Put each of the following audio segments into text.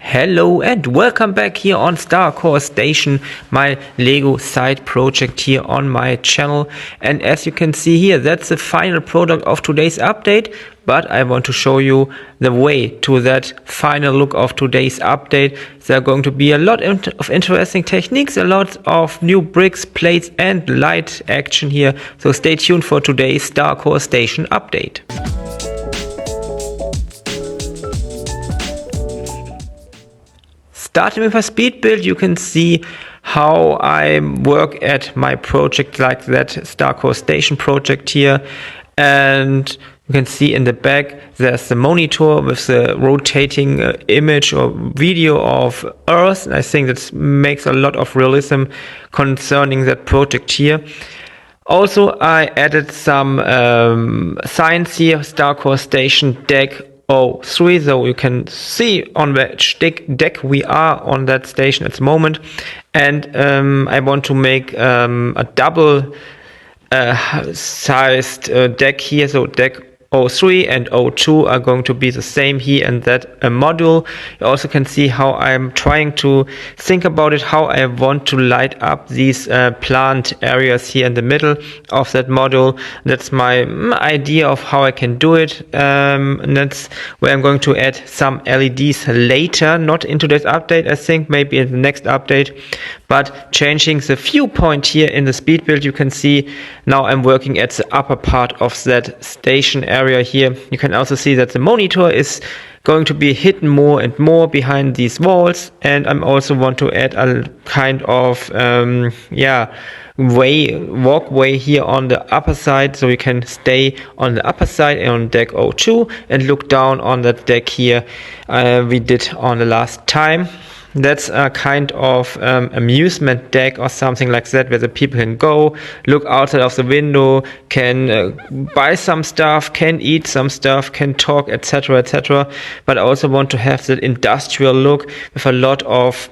Hello and welcome back here on Starcore Station, my Lego side project here on my channel. And as you can see here, that's the final product of today's update. But I want to show you the way to that final look of today's update. There are going to be a lot of interesting techniques, a lot of new bricks, plates and light action here. So stay tuned for today's Starcore Station update. Starting with a speed build, you can see how I work at my project, like that Starcore Station project here. And you can see in the back there's the monitor with the rotating image or video of Earth. And I think that makes a lot of realism concerning that project here. Also, I added some science here, Starcore Station deck 03, so you can see on which deck we are on that station at the moment. And I want to make a double sized deck here, so deck 03 and 02 are going to be the same here in that module. You also can see how I'm trying to think about it, how I want to light up these plant areas here in the middle of that module. That's my idea of how I can do it, and that's where I'm going to add some LEDs later, not in today's update, I think maybe in the next update. But changing the viewpoint here in the speed build, you can see now I'm working at the upper part of that station area here. You can also see that the monitor is going to be hidden more and more behind these walls, and I also want to add a kind of walkway here on the upper side, so you can stay on the upper side on deck 02 and look down on that deck here we did on the last time. That's a kind of amusement deck or something like that, where the people can go, look outside of the window, can buy some stuff, can eat some stuff, can talk, etc., etc. But I also want to have that industrial look with a lot of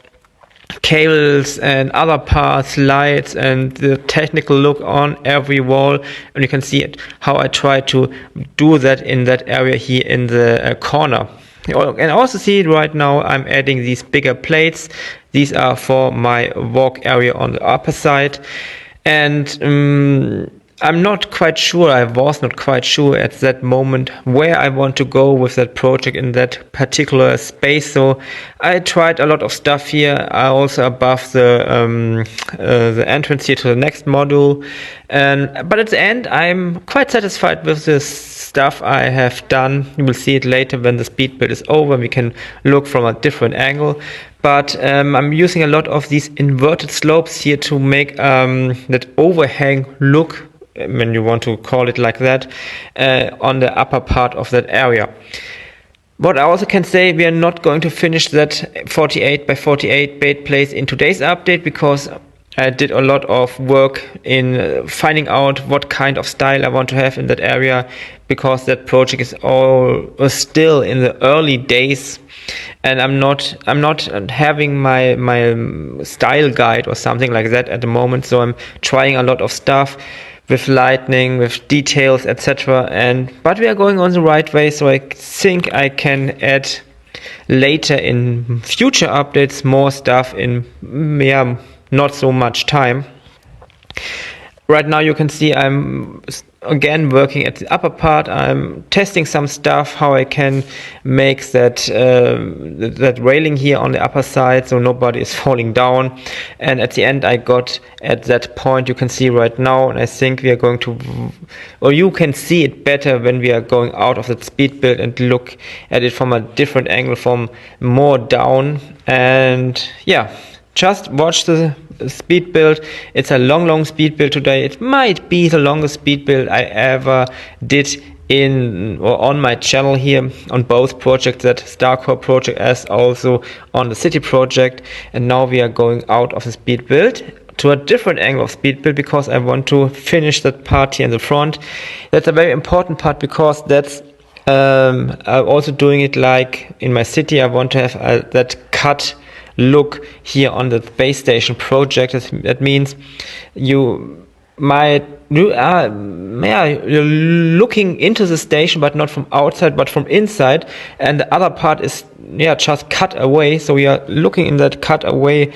cables and other parts, lights, and the technical look on every wall. And you can see it, how I try to do that in that area here in the corner. And also see right now I'm adding these bigger plates. These are for my walk area on the upper side. And I'm not quite sure, I was not quite sure at that moment where I want to go with that project in that particular space. So I tried a lot of stuff here. I also above the entrance here to the next module. But at the end, I'm quite satisfied with this stuff I have done. You will see it later when the speed build is over. We can look from a different angle. But I'm using a lot of these inverted slopes here to make that overhang look, when you want to call it like that, on the upper part of that area. What I also can say, we are not going to finish that 48 by 48 bait place in today's update, because I did a lot of work in finding out what kind of style I want to have in that area, because that project is still in the early days, and I'm not having my style guide or something like that at the moment. So I'm trying a lot of stuff with lightning, with details, etc. But we are going on the right way, so I think I can add later in future updates more stuff in not so much time. Right now you can see I'm again working at the upper part. I'm testing some stuff, how I can make that railing here on the upper side so nobody is falling down. And at the end I got at that point, you can see right now, and I think we are going to, or you can see it better when we are going out of that speed build and look at it from a different angle, from more down. And yeah, just watch the speed build. It's a long speed build today. It might be the longest speed build I ever did on my channel here, on both projects, that Starcore project as also on the city project. And now we are going out of the speed build to a different angle of speed build, because I want to finish that part here in the front. That's a very important part, because that's I'm also doing it like in my city. I want to have that cut look here on the base station project. That means you you're looking into the station, but not from outside, but from inside, and the other part is just cut away. So we are looking in that cut away.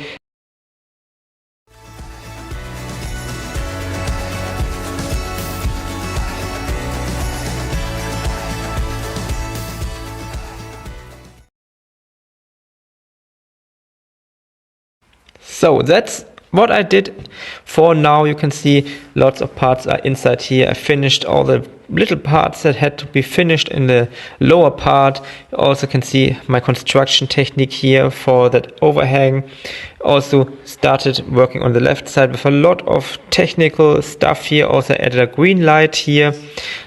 So that's what I did for now. You can see lots of parts are inside here. I finished all the little parts that had to be finished in the lower part. You also can see my construction technique here for that overhang. Also started working on the left side with a lot of technical stuff here. Also added a green light here.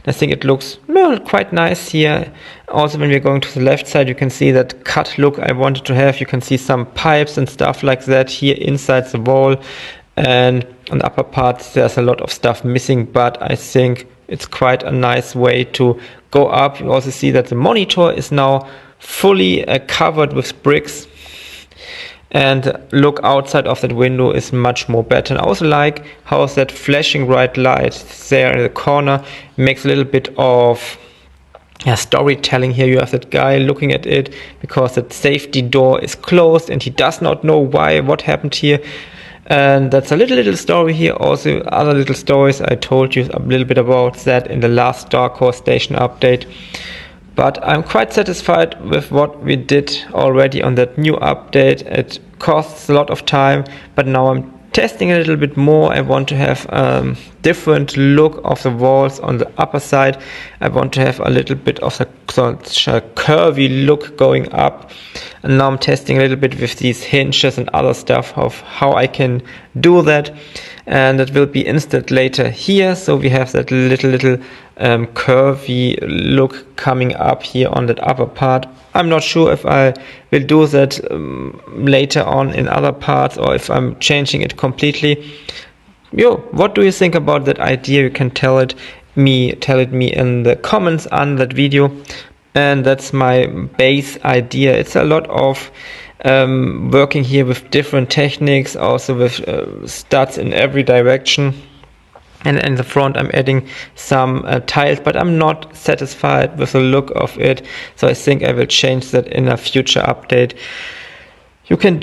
I think it looks quite nice here. Also, when we're going to the left side, you can see that cut look I wanted to have. You can see some pipes and stuff like that here inside the wall. And on the upper part, there's a lot of stuff missing, but I think it's quite a nice way to go up. You also see that the monitor is now fully covered with bricks. And look outside of that window is much more better. And I also like how that flashing bright light there in the corner makes a little bit of storytelling here. You have that guy looking at it because that safety door is closed and he does not know what happened here. And that's a little story here. Also other little stories, I told you a little bit about that in the last Starcore Station update. But I'm quite satisfied with what we did already on that new update. It costs a lot of time, but now I'm testing a little bit more. I want to have a different look of the walls on the upper side. I want to have a little bit of such a curvy look going up. And now I'm testing a little bit with these hinges and other stuff of how I can do that. And that will be installed later here. So we have that little curvy look coming up here on that upper part. I'm not sure if I will do that later on in other parts or if I'm changing it completely. What do you think about that idea? You can tell it me in the comments on that video. And that's my base idea. It's a lot of working here with different techniques, also with studs in every direction. And in the front I'm adding some tiles, but I'm not satisfied with the look of it. So I think I will change that in a future update. You can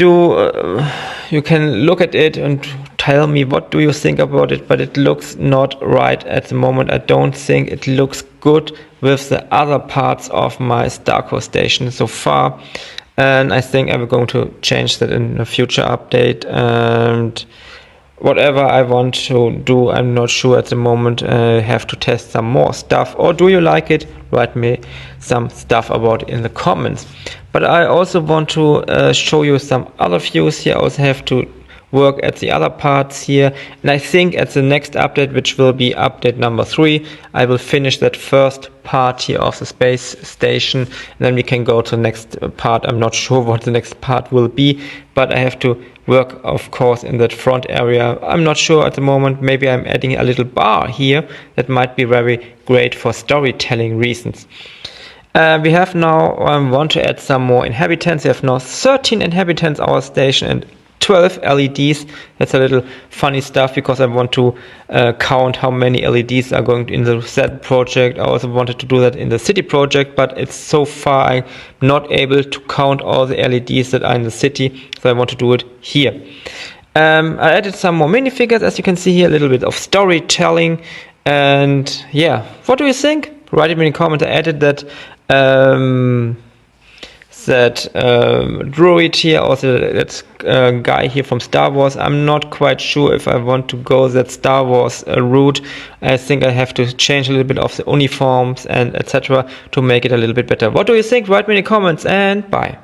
look at it and tell me what do you think about it, but it looks not right at the moment. I don't think it looks good with the other parts of my Starcore Station so far. And I think I'm going to change that in a future update. And whatever I want to do, I'm not sure at the moment. I have to test some more stuff. Or do you like it? Write me some stuff about it in the comments. But I also want to show you some other views here. I also have to work at the other parts here. And I think at the next update, which will be update number 3, I will finish that first part here of the space station. And then we can go to the next part. I'm not sure what the next part will be, but I have to work, of course, in that front area. I'm not sure at the moment. Maybe I'm adding a little bar here. That might be very great for storytelling reasons. We have now, want to add some more inhabitants. We have now 13 inhabitants our station and 12 LEDs. That's a little funny stuff because I want to count how many LEDs are going in the Z project. I also wanted to do that in the city project, but it's so far I'm not able to count all the LEDs that are in the city, so I want to do it here. I added some more minifigures, as you can see here, a little bit of storytelling. And what do you think? Write it in the comments. I added that droid here, also that guy here from Star Wars. I'm not quite sure if I want to go that Star Wars route. I think I have to change a little bit of the uniforms and etc. to make it a little bit better. What do you think? Write me in the comments and bye.